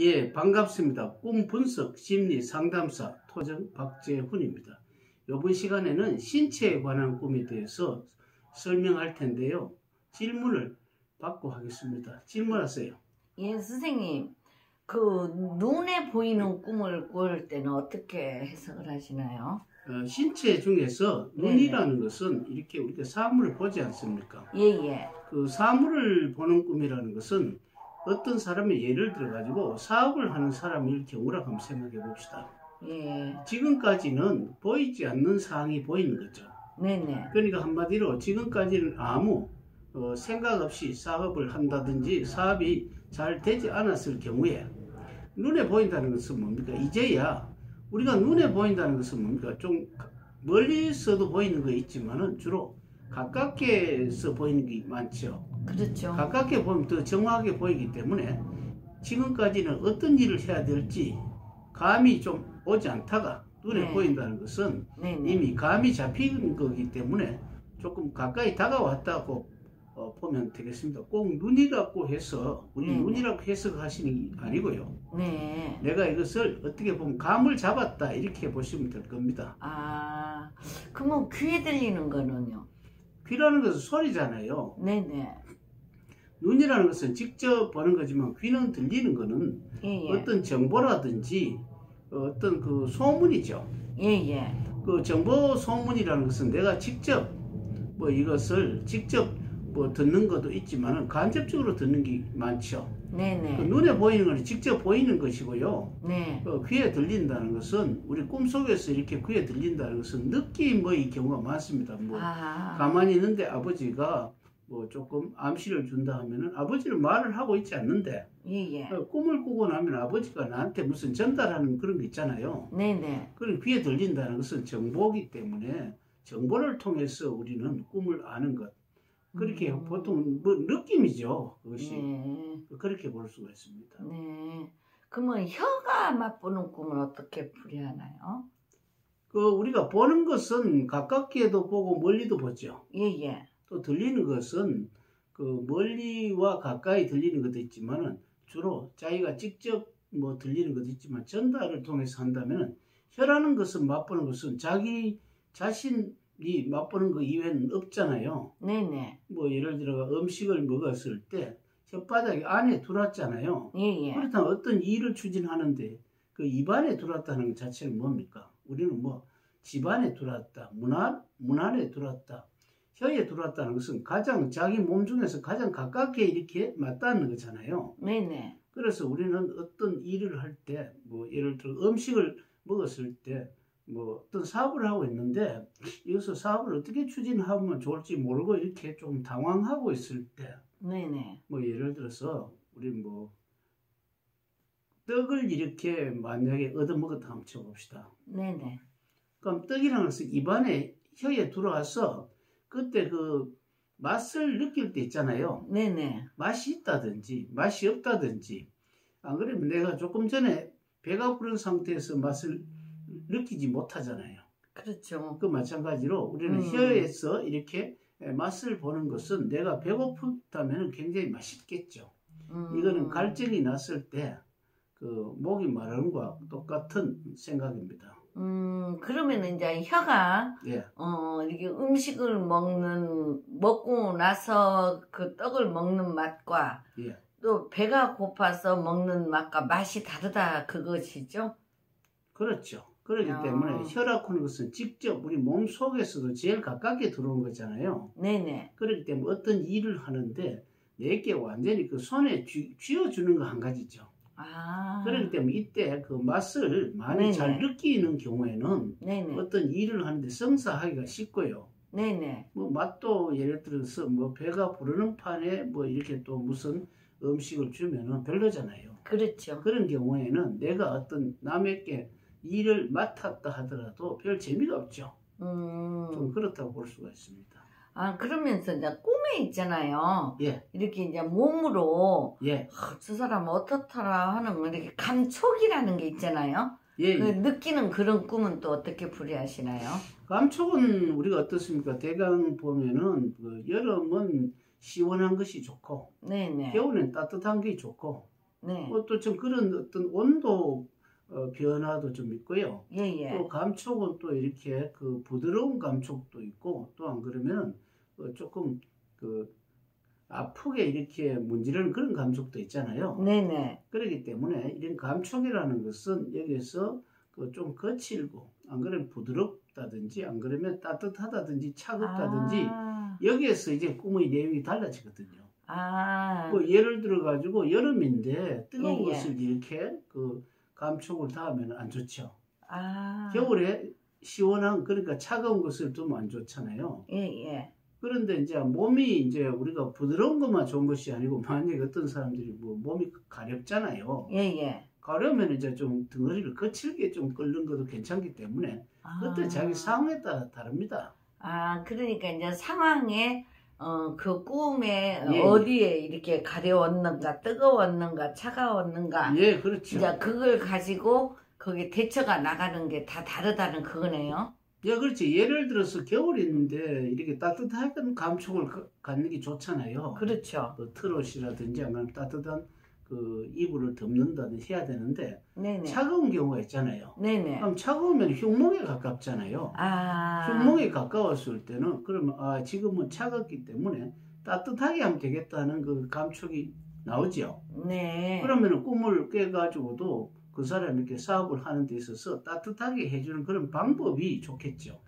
예, 반갑습니다. 꿈 분석 심리 상담사 토정 박재훈입니다. 이번 시간에는 신체에 관한 꿈에 대해서 설명할 텐데요. 질문을 받고 하겠습니다. 질문하세요. 예, 선생님. 그 눈에 보이는 꿈을 꿀 때는 어떻게 해석을 하시나요? 신체 중에서 눈이라는 것은 이렇게 우리가 사물을 보지 않습니까? 예. 그 사물을 보는 꿈이라는 것은 어떤 사람의 예를 들어 가지고 사업을 하는 사람일 경우라 한번 생각해 봅시다. 예. 지금까지는 보이지 않는 사항이 보이는 거죠. 네네. 그러니까 한마디로 지금까지는 아무 생각 없이 사업을 한다든지 사업이 잘 되지 않았을 경우에 눈에 보인다는 것은 뭡니까? 이제야 우리가 눈에 보인다는 것은 뭡니까? 좀 멀리서도 보이는 거 있지만은 주로 가깝게서 보이는 게 많죠. 그렇죠. 가깝게 보면 더 정확하게 보이기 때문에 지금까지는 어떤 일을 해야 될지 감이 좀 오지 않다가 눈에 네. 보인다는 것은 네네. 이미 감이 잡힌 거기 때문에 조금 가까이 다가왔다고 보면 되겠습니다. 꼭 눈이라고 해서 우리 네네. 눈이라고 해석하시는 게 아니고요. 네. 내가 이것을 어떻게 보면 감을 잡았다 이렇게 보시면 될 겁니다. 아, 그러면 귀에 들리는 거는요? 귀라는 것은 소리잖아요. 네네. 눈이라는 것은 직접 보는 거지만 귀는 들리는 거는 예. 어떤 정보라든지 어떤 그 소문이죠. 예. 그 정보 소문이라는 것은 내가 직접 뭐 이것을 직접 뭐 듣는 것도 있지만 간접적으로 듣는 게 많죠. 네네. 그 눈에 보이는 것은 직접 보이는 것이고요. 네. 귀에 들린다는 것은 우리 꿈속에서 이렇게 귀에 들린다는 것은 느낌의 경우가 많습니다. 뭐 가만히 있는데 아버지가 뭐 조금 암시를 준다 하면은 아버지는 말을 하고 있지 않는데 예. 꿈을 꾸고 나면 아버지가 나한테 무슨 전달하는 그런 거 있잖아요. 네네. 그럼 귀에 들린다는 것은 정보이기 때문에 정보를 통해서 우리는 꿈을 아는 것. 그렇게 보통 뭐 느낌이죠. 그것이. 네. 그렇게 볼 수가 있습니다. 네. 그러면 혀가 맛보는 꿈은 어떻게 풀이하나요? 우리가 보는 것은 가깝게도 보고 멀리도 보죠. 예. 또 들리는 것은 그 멀리와 가까이 들리는 것도 있지만은 주로 자기가 직접 뭐 들리는 것도 있지만 전달을 통해서 한다면은 혀라는 것은 맛보는 것은 자기 자신이 맛보는 거 이외에는 없잖아요. 네네. 뭐 예를 들어 음식을 먹었을 때 혓바닥이 안에 들어왔잖아요. 예. 그렇다면 어떤 일을 추진하는데 그 입안에 들어왔다는 것 자체는 뭡니까? 우리는 뭐 집안에 들어왔다, 문 안에 들어왔다, 혀에 들어왔다는 것은 가장 자기 몸 중에서 가장 가깝게 이렇게 맞닿는 거잖아요. 네네. 그래서 우리는 어떤 일을 할 때 뭐 예를 들어 음식을 먹었을 때 뭐 어떤 사업을 하고 있는데 이것을 사업을 어떻게 추진하면 좋을지 모르고 이렇게 좀 당황하고 있을 때 네네. 뭐 예를 들어서 우리 뭐 떡을 이렇게 만약에 얻어먹었다 한번 쳐봅시다. 네네. 그럼 떡이라는 것은 입안에 혀에 들어와서 그때 그 맛을 느낄 때 있잖아요. 네네. 맛이 있다든지 맛이 없다든지 안 그러면 내가 조금 전에 배가 부른 상태에서 맛을 느끼지 못하잖아요. 그렇죠. 그 마찬가지로 우리는 혀에서 이렇게 맛을 보는 것은 내가 배고프다면 굉장히 맛있겠죠. 이거는 갈증이 났을 때 그 목이 마르는 것과 똑같은 생각입니다. 그러면 이제 혀가 예. 이렇게 음식을 먹고 나서 그 떡을 먹는 맛과 예. 또 배가 고파서 먹는 맛과 맛이 다르다 그것이죠? 그렇죠. 그렇기 때문에 혀라고 하는 것은 직접 우리 몸 속에서도 제일 가깝게 들어온 거잖아요. 네네. 그렇기 때문에 어떤 일을 하는데 내게 완전히 그 손에 쥐어주는 거 한 가지죠. 그렇기 때문에 이때 그 맛을 많이 네네. 잘 느끼는 경우에는 네네. 어떤 일을 하는데 성사하기가 쉽고요. 네네. 뭐 맛도 예를 들어서 뭐 배가 부르는 판에 뭐 이렇게 또 무슨 음식을 주면은 별로잖아요. 그렇죠. 그런 경우에는 내가 어떤 남에게 일을 맡았다 하더라도 별 재미가 없죠. 좀 그렇다고 볼 수가 있습니다. 그러면서 이제 꿈에 있잖아요. 예. 이렇게 이제 몸으로 예. 저 사람 어떻더라 하는 이렇게 감촉이라는 게 있잖아요. 예. 그 느끼는 그런 꿈은 또 어떻게 풀이하시나요? 감촉은 우리가 어떻습니까? 대강 보면은 그 여름은 시원한 것이 좋고 네네. 겨울엔 따뜻한 게 좋고 네. 또 좀 그런 어떤 온도 변화도 좀 있고요. 예. 또 감촉은 또 이렇게 그 부드러운 감촉도 있고 또 안 그러면 조금 그 아프게 이렇게 문지르는 그런 감촉도 있잖아요. 네네. 그렇기 때문에 이런 감촉이라는 것은 여기서 그 좀 거칠고 안 그러면 부드럽다든지 안 그러면 따뜻하다든지 차갑다든지 여기에서 이제 꿈의 내용이 달라지거든요. 뭐 예를 들어 가지고 여름인데 뜨거운 것을 이렇게 그 감촉을 닿으면 안 좋죠. 겨울에 시원한 그러니까 차가운 것을 두면 안 좋잖아요. 예. 그런데 이제 몸이 이제 우리가 부드러운 것만 좋은 것이 아니고 만약에 어떤 사람들이 뭐 몸이 가렵잖아요. 예. 가려면 이제 좀 덩어리를 거칠게 좀 끓는 것도 괜찮기 때문에 그때 자기 상황에 따라 다릅니다. 그러니까 이제 상황에 그 꿈에 예. 어디에 이렇게 가려웠는가, 뜨거웠는가, 차가웠는가. 예, 그렇죠. 이제 그걸 가지고 거기 대처가 나가는 게 다 다르다는 그거네요. 예, 그렇지. 예를 들어서 겨울인데 이렇게 따뜻한 감촉을 갖는 게 좋잖아요. 그렇죠. 트롯이라든지 아니면 따뜻한 그 이불을 덮는다든지 해야 되는데 네네. 차가운 경우가 있잖아요. 네네. 그럼 차가우면 흉몽에 가깝잖아요. 흉몽에 가까웠을 때는 그러면 지금은 차갑기 때문에 따뜻하게 하면 되겠다는 그 감촉이 나오죠. 네. 그러면 꿈을 깨가지고도 그 사람이 이렇게 사업을 하는 데 있어서 따뜻하게 해주는 그런 방법이 좋겠죠.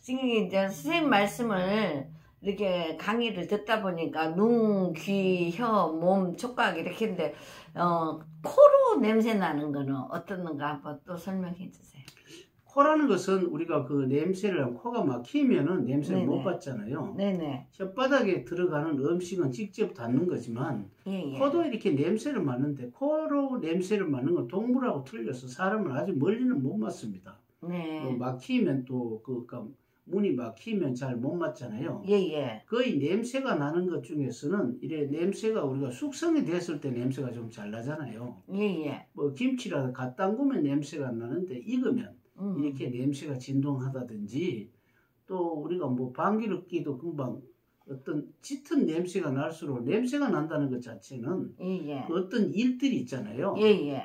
지금 이제 선생님 말씀을 이렇게 강의를 듣다 보니까 눈, 귀, 혀, 몸, 촉각 이렇게 했는데 코로 냄새 나는 거는 어떻는가 한번 또 설명해 주세요. 코라는 것은 우리가 그 냄새를 코가 막히면은 냄새를 네네. 못 받잖아요. 네네. 혓바닥에 들어가는 음식은 직접 닿는 거지만 예. 코도 이렇게 냄새를 맡는데 코로 냄새를 맡는 건 동물하고 틀려서 사람은 아주 멀리는 못 맡습니다. 네. 막히면 또 문이 막히면 잘 못 맡잖아요. 예. 거의 냄새가 나는 것 중에서는 이래 냄새가 우리가 숙성이 됐을 때 냄새가 좀 잘 나잖아요. 예. 뭐 김치라도 갓 담그면 냄새가 안 나는데 익으면 이렇게 냄새가 진동하다든지 또 우리가 뭐 방귀를 금방 어떤 짙은 냄새가 날수록 냄새가 난다는 것 자체는 그 어떤 일들이 있잖아요.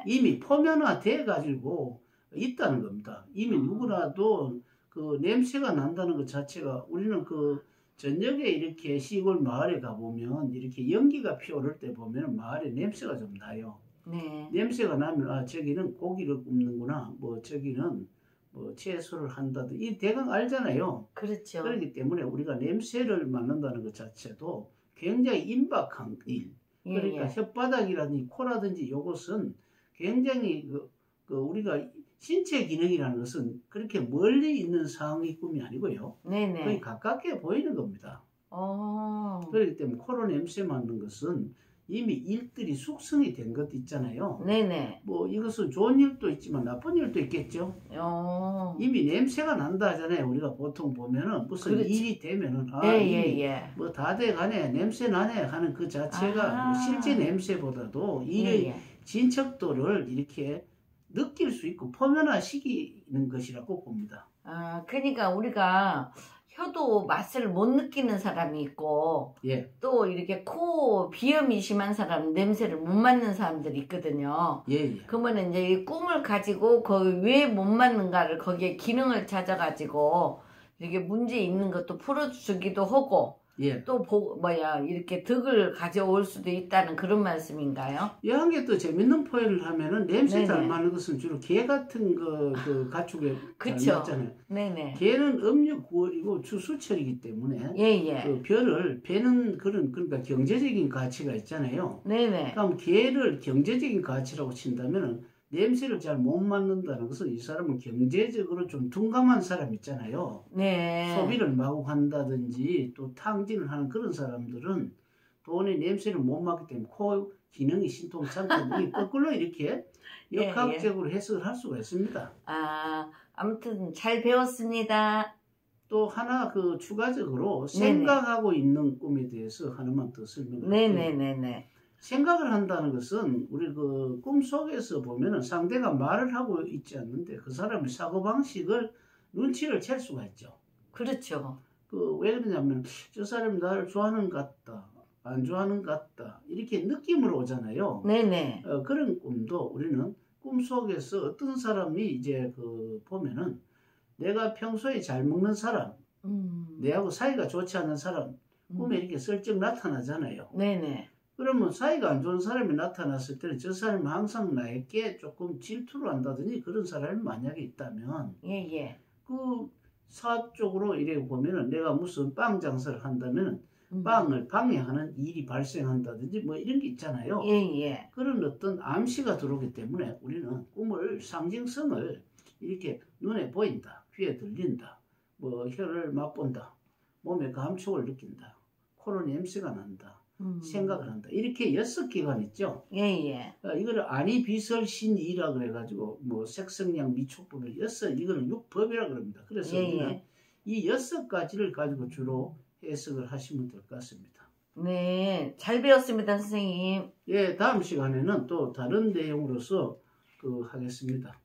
이미 포면화돼 가지고 있다는 겁니다. 이미 누구라도 그 냄새가 난다는 것 자체가 우리는 그 저녁에 이렇게 시골 마을에 가보면 이렇게 연기가 피어오를 때 보면 마을에 냄새가 좀 나요. 네. 냄새가 나면 저기는 고기를 굽는구나, 뭐 저기는 뭐 채소를 한다든 이 대강 알잖아요. 그렇죠. 그렇기 때문에 우리가 냄새를 맡는다는 것 자체도 굉장히 임박한 일. 그러니까 혓바닥이라든지 코라든지 이것은 굉장히 우리가 신체 기능이라는 것은 그렇게 멀리 있는 상황이 꿈이 아니고요. 거의 가깝게 보이는 겁니다. 그렇기 때문에 코로 냄새 맡는 것은 이미 일들이 숙성이 된 것도 있잖아요. 뭐 이것은 좋은 일도 있지만 나쁜 일도 있겠죠. 이미 냄새가 난다 하잖아요. 우리가 보통 보면은 무슨 일이 되면은 뭐 다 돼가네, 냄새 나네 하는 그 자체가 뭐 실제 냄새보다도 일의 진척도를 이렇게 느낄 수 있고 포면화시키는 것이라고 봅니다. 그러니까 우리가 혀도 맛을 못 느끼는 사람이 있고 또 이렇게 코 비염이 심한 사람 냄새를 못 맡는 사람들이 있거든요. 그러면 이제 이 꿈을 가지고 그 왜 못 맡는가를 거기에 기능을 찾아가지고 이렇게 문제 있는 것도 풀어주기도 하고 또 이렇게 덕을 가져올 수도 있다는 그런 말씀인가요? 한 개 또 재밌는 표현을 하면은 냄새 잘 맡는 것은 주로 개 같은 그 가축에 잘 맡잖아요. 개는 음력 9월이고 추수철이기 때문에 그 벼를 베는 그러니까 경제적인 가치가 있잖아요. 그럼 개를 경제적인 가치라고 친다면은 냄새를 잘 못 맡는다는 것은 이 사람은 경제적으로 좀 둔감한 사람 있잖아요. 소비를 마구 한다든지 또 탕진을 하는 그런 사람들은 돈의 냄새를 못 맡기 때문에 코 기능이 신통찮고 거꾸로 이렇게 역학적으로 해석을 할 수가 있습니다. 아무튼 잘 배웠습니다. 또 하나 추가적으로 생각하고 있는 꿈에 대해서 하나만 더 설명할게요. 생각을 한다는 것은 우리 그 꿈속에서 보면은 상대가 말을 하고 있지 않는데 그 사람의 사고방식을 눈치를 챌 수가 있죠. 그렇죠. 왜 그러냐면 저 사람이 나를 좋아하는 것 같다. 안주하는 것 같다. 이렇게 느낌으로 오잖아요. 네네. 그런 꿈도 우리는 꿈속에서 어떤 사람이 이제 보면은 내가 평소에 잘 먹는 사람, 내하고 사이가 좋지 않은 사람, 꿈에 이렇게 슬쩍 나타나잖아요. 네네. 그러면 사이가 안 좋은 사람이 나타났을 때는 저 사람이 항상 나에게 조금 질투를 한다든지 그런 사람이 만약에 있다면, 예예. 그 사업 쪽으로 이래 보면은 내가 무슨 빵 장사를 한다면 빵을 방해하는 일이 발생한다든지 뭐 이런 게 있잖아요. 예예. 그런 어떤 암시가 들어오기 때문에 우리는 꿈을 상징성을 이렇게 눈에 보인다, 귀에 들린다, 뭐 혀를 맛본다, 몸에 감촉을 느낀다, 코로 냄새가 난다, 생각을 한다. 이렇게 6기관 있죠. 예예. 이거를 아니비설신이라 그래가지고 뭐 색성량 미촉법을 이거는 6법이라 그럽니다. 그래서 우리는 이 6가지를 가지고 주로 해석을 하시면 될 것 같습니다. 네, 잘 배웠습니다, 선생님. 예, 다음 시간에는 또 다른 내용으로서 하겠습니다.